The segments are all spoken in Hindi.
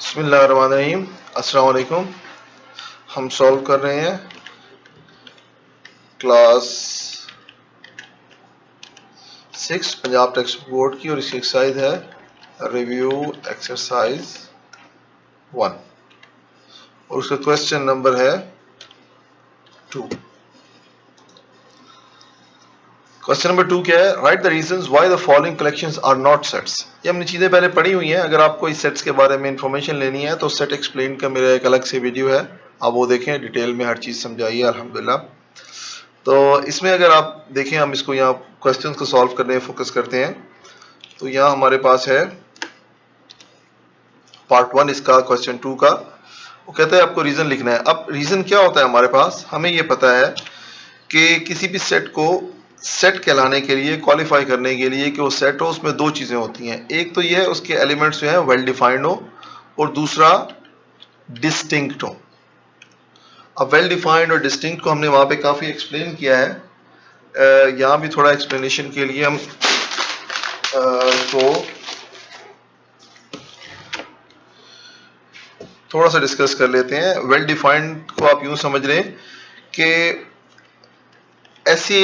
बिस्मिल्लाहिर्रहमानिर्रहीम। अस्सलाम वालेकुम। हम सॉल्व कर रहे हैं क्लास 6 पंजाब टेक्स्ट बोर्ड की और इसकी एक्सरसाइज है रिव्यू एक्सरसाइज 1 और उसका क्वेश्चन नंबर है 2। क्वेश्चन नंबर 2 क्या है? Write the reasons why the following collections are not sets. ये हमने चीजें पहले पढ़ी हुई हैं। अगर आपको इस सेट्स के बारे में इंफॉर्मेशन लेनी है तो सेट एक्सप्लेन का मेरा एक अलग से वीडियो है, आप वो देखें, डिटेल में हर चीज समझाइए अल्हम्दुलिल्लाह। तो इसमें अगर आप देखें, हम इसको यहाँ क्वेश्चन को सॉल्व करने फोकस करते हैं। तो यहाँ हमारे पास है पार्ट 1 इसका, क्वेश्चन 2 का। वो कहता है आपको रीजन लिखना है। अब रीजन क्या होता है हमारे पास, हमें ये पता है कि किसी भी सेट को सेट कहलाने के लिए, क्वालिफाई करने के लिए कि वो सेट हो, उसमें दो चीजें होती हैं। एक तो ये है उसके एलिमेंट्स जो है वेल डिफाइंड हो और दूसरा डिस्टिंक्ट हो। अब वेल डिफाइंड और डिस्टिंक्ट को हमने वहां पे काफी एक्सप्लेन किया है। यहाँ भी थोड़ा एक्सप्लेनेशन के लिए हम को थोड़ा सा डिस्कस कर लेते हैं। वेल डिफाइंड को आप यूं समझ लें कि ऐसे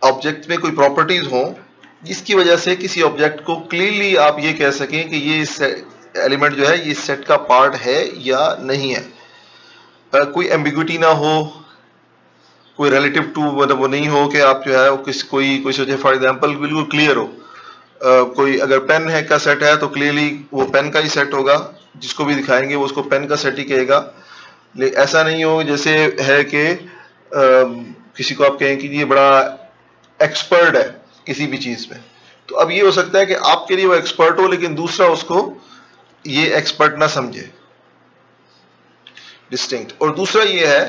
ऑब्जेक्ट में कोई प्रॉपर्टीज हो जिसकी वजह से किसी ऑब्जेक्ट को क्लियरली आप ये कह सकें कि ये एलिमेंट जो है ये सेट का पार्ट है या नहीं है। कोई एम्बिग्विटी ना हो, कोई रिलेटिव टू मतलब वो नहीं हो कि आप जो है वो कोई सोचे फॉर एग्जांपल बिल्कुल क्लियर हो। कोई अगर पेन है का सेट है तो क्लियरली वो पेन का ही सेट होगा, जिसको भी दिखाएंगे वो उसको पेन का सेट ही कहेगा। ऐसा नहीं हो जैसे है कि किसी को आप कहें कि ये बड़ा एक्सपर्ट है किसी भी चीज में, तो अब ये हो सकता है कि आपके लिए वो एक्सपर्ट हो लेकिन दूसरा उसको ये एक्सपर्ट ना समझे, डिस्टिंक्ट। और दूसरा ये है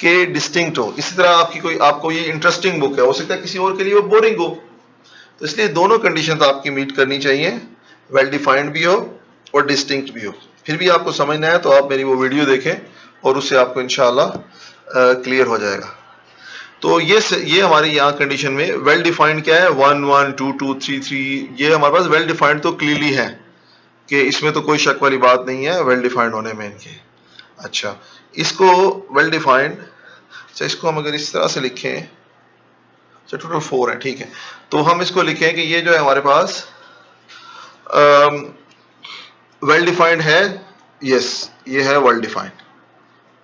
कि डिस्टिंक्ट हो। इसी तरह आपको ये इंटरेस्टिंग बुक है, हो सकता है किसी और के लिए वो बोरिंग हो। तो इसलिए दोनों कंडीशन आपकी मीट करनी चाहिए, वेल डिफाइंड भी हो और डिस्टिंक्ट भी हो। फिर भी आपको समझना है तो आप मेरी वो वीडियो देखें और उससे आपको इंशाल्लाह क्लियर हो जाएगा। तो ये हमारे यहाँ कंडीशन में वेल डिफाइंड क्या है, 1 1 2 2 3 3, ये हमारे पास वेल डिफाइंड तो क्लियरली है कि इसमें तो कोई शक वाली बात नहीं है वेल डिफाइंड होने में इनके। अच्छा, इसको वेल डिफाइंड, अच्छा इसको हम अगर इस तरह से लिखें, अच्छा टोटल 4 है, ठीक है। तो हम इसको लिखें कि ये जो है हमारे पास वेल डिफाइंड है, यस ये है वेल डिफाइंड।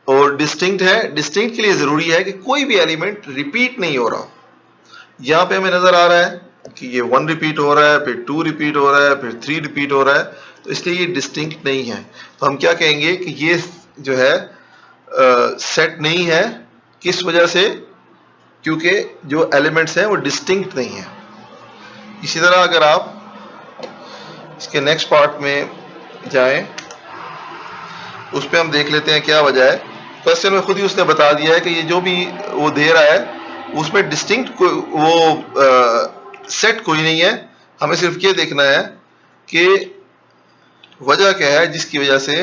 और डिस्टिंक्ट है, डिस्टिंक्ट के लिए जरूरी है कि कोई भी एलिमेंट रिपीट नहीं हो रहा। यहां पे हमें नजर आ रहा है कि ये 1 रिपीट हो रहा है, फिर 2 रिपीट हो रहा है, फिर 3 रिपीट हो रहा है, तो इसलिए ये डिस्टिंक्ट नहीं है। तो हम क्या कहेंगे कि ये जो है सेट नहीं है। किस वजह से? क्योंकि जो एलिमेंट्स हैं वो डिस्टिंक्ट नहीं है। इसी तरह अगर आप इसके नेक्स्ट पार्ट में जाएं, उस पर हम देख लेते हैं क्या वजह है। क्वेश्चन में खुद ही उसने बता दिया है कि ये जो भी वो दे रहा है उसमें डिस्टिंक्ट वो सेट कोई नहीं है। हमें सिर्फ ये देखना है कि वजह क्या है जिसकी वजह से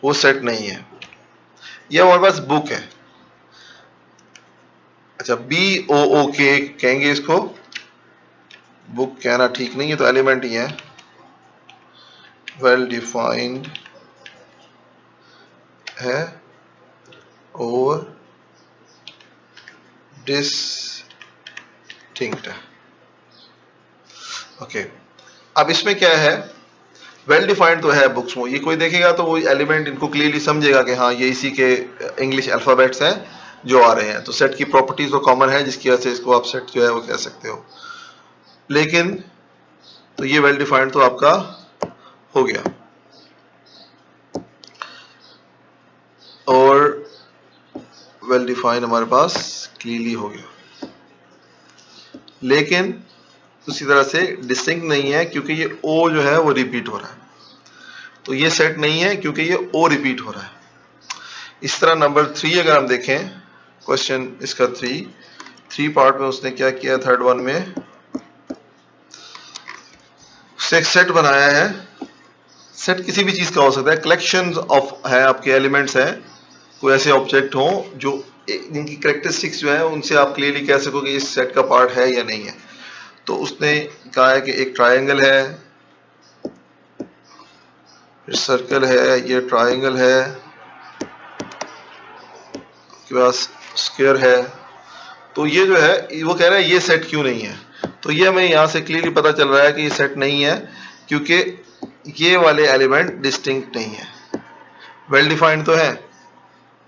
वो सेट नहीं है। ये हमारे पास बुक है, अच्छा BOOK कहेंगे इसको, बुक कहना ठीक नहीं है तो एलिमेंट ही है। वेल डिफाइंड है और डिस्टिंक्ट है। ओके, अब इसमें क्या है, वेल डिफाइंड तो है बुक्स में, ये कोई देखेगा तो वो एलिमेंट इनको क्लियरली समझेगा कि हाँ ये इसी के इंग्लिश अल्फाबेट्स हैं जो आ रहे हैं। तो सेट की प्रॉपर्टीज तो कॉमन है जिसकी वजह से इसको आप सेट जो है वो कह सकते हो। लेकिन तो ये वेल डिफाइंड तो आपका हो गया और वेल डिफाइंड हमारे पास क्लियरली हो गया। लेकिन उसी तरह से डिस्टिंक्ट नहीं है क्योंकि ये O जो है वो रिपीट हो रहा है। तो ये सेट नहीं है क्योंकि ये O रिपीट हो रहा है। इस तरह नंबर 3 अगर हम देखें, क्वेश्चन इसका 3 पार्ट में उसने क्या किया, थर्ड वन में उसने एक सेट बनाया है। सेट किसी भी चीज का हो सकता है, कलेक्शन ऑफ है आपके एलिमेंट्स हैं, कोई ऐसे ऑब्जेक्ट हो जो जिनकी कैरेक्टरिस्टिक्स जो है उनसे आप क्लियरली कह सको कि इस सेट का पार्ट है या नहीं है। तो उसने कहा है कि एक ट्रायंगल है, सर्कल है, ये ट्राइंगल है, आपके पास स्क्वायर है। तो ये जो है वो कह रहा है ये सेट क्यों नहीं है, तो ये हमें यहाँ से क्लियरली पता चल रहा है कि ये सेट नहीं है क्योंकि ये वाले एलिमेंट डिस्टिंक्ट नहीं है। वेल डिफाइंड तो है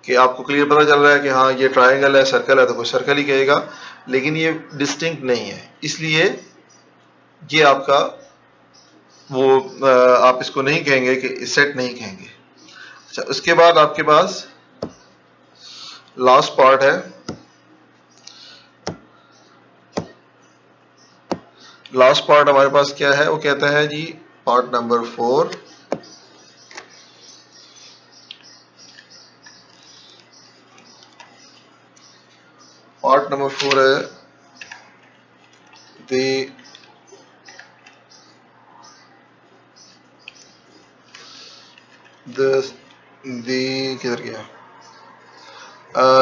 कि आपको क्लियर पता चल रहा है कि हाँ ये ट्राइंगल है, सर्कल है तो कोई सर्कल ही कहेगा, लेकिन ये डिस्टिंक्ट नहीं है, इसलिए ये आपका वो आप इसको नहीं कहेंगे कि सेट नहीं कहेंगे। अच्छा, उसके बाद आपके पास लास्ट पार्ट है। लास्ट पार्ट हमारे पास क्या है, वो कहता है जी पार्ट नंबर 4, पार्ट नंबर 4 है किधर गया,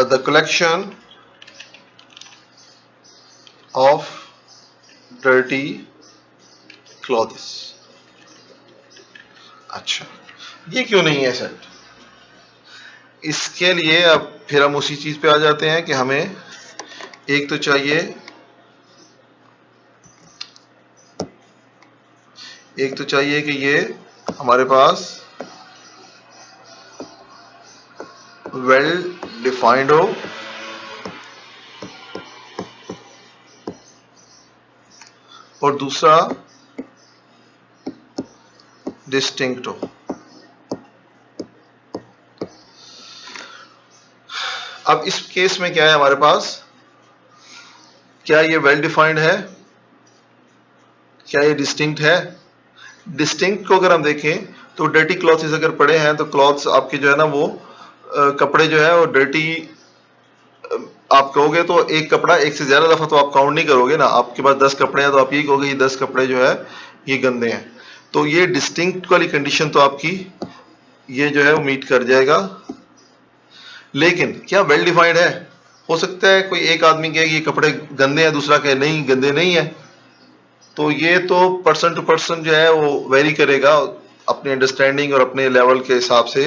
the collection of dirty clothes. अच्छा, ये क्यों नहीं है सेट? इसके लिए अब फिर हम उसी चीज पे आ जाते हैं कि हमें एक तो चाहिए, कि ये हमारे पास वेल डिफाइंड हो और दूसरा डिस्टिंक्ट हो। अब इस केस में क्या है हमारे पास, क्या ये वेल डिफाइंड है, क्या ये डिस्टिंक्ट है? डिस्टिंक्ट को अगर हम देखें तो डर्टी क्लॉथ्स अगर पड़े हैं तो क्लॉथ्स आपके जो है ना वो कपड़े जो है वो डर्टी आप कहोगे तो एक कपड़ा एक से ज्यादा दफा तो आप काउंट नहीं करोगे ना, आपके पास 10 कपड़े हैं तो आप यही कहोगे ये 10 कपड़े जो है ये गंदे हैं। तो ये डिस्टिंक्ट वाली कंडीशन तो आपकी ये जो है वो मीट कर जाएगा, लेकिन क्या वेल डिफाइंड है? हो सकता है कोई एक आदमी कहे ये कपड़े गंदे हैं, दूसरा कहे नहीं गंदे नहीं है। तो ये तो पर्सन टू पर्सन जो है वो वेरी करेगा अपनी अंडरस्टैंडिंग और अपने लेवल के हिसाब से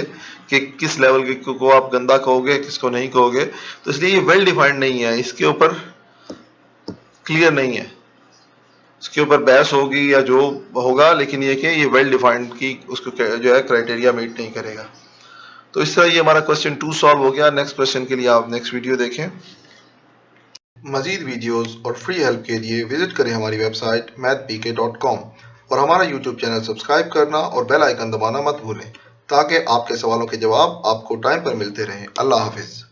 कि किस लेवल के को आप गंदा कहोगे, किसको नहीं कहोगे। तो इसलिए ये वेल डिफाइंड नहीं है, इसके ऊपर क्लियर नहीं है, इसके ऊपर बहस होगी या जो होगा, लेकिन ये कि ये वेल डिफाइंड की उसको जो है क्राइटेरिया मीट नहीं करेगा। तो इस तरह ये हमारा क्वेश्चन 2 सॉल्व हो गया। नेक्स्ट क्वेश्चन के लिए आप नेक्स्ट वीडियो देखें। मजीद वीडियोस और फ्री हेल्प के लिए विजिट करें हमारी वेबसाइट mathpk.com और हमारा यूट्यूब चैनल सब्सक्राइब करना और बेल आइकन दबाना मत भूलें ताकि आपके सवालों के जवाब आपको टाइम पर मिलते रहें। अल्लाह हाफिज।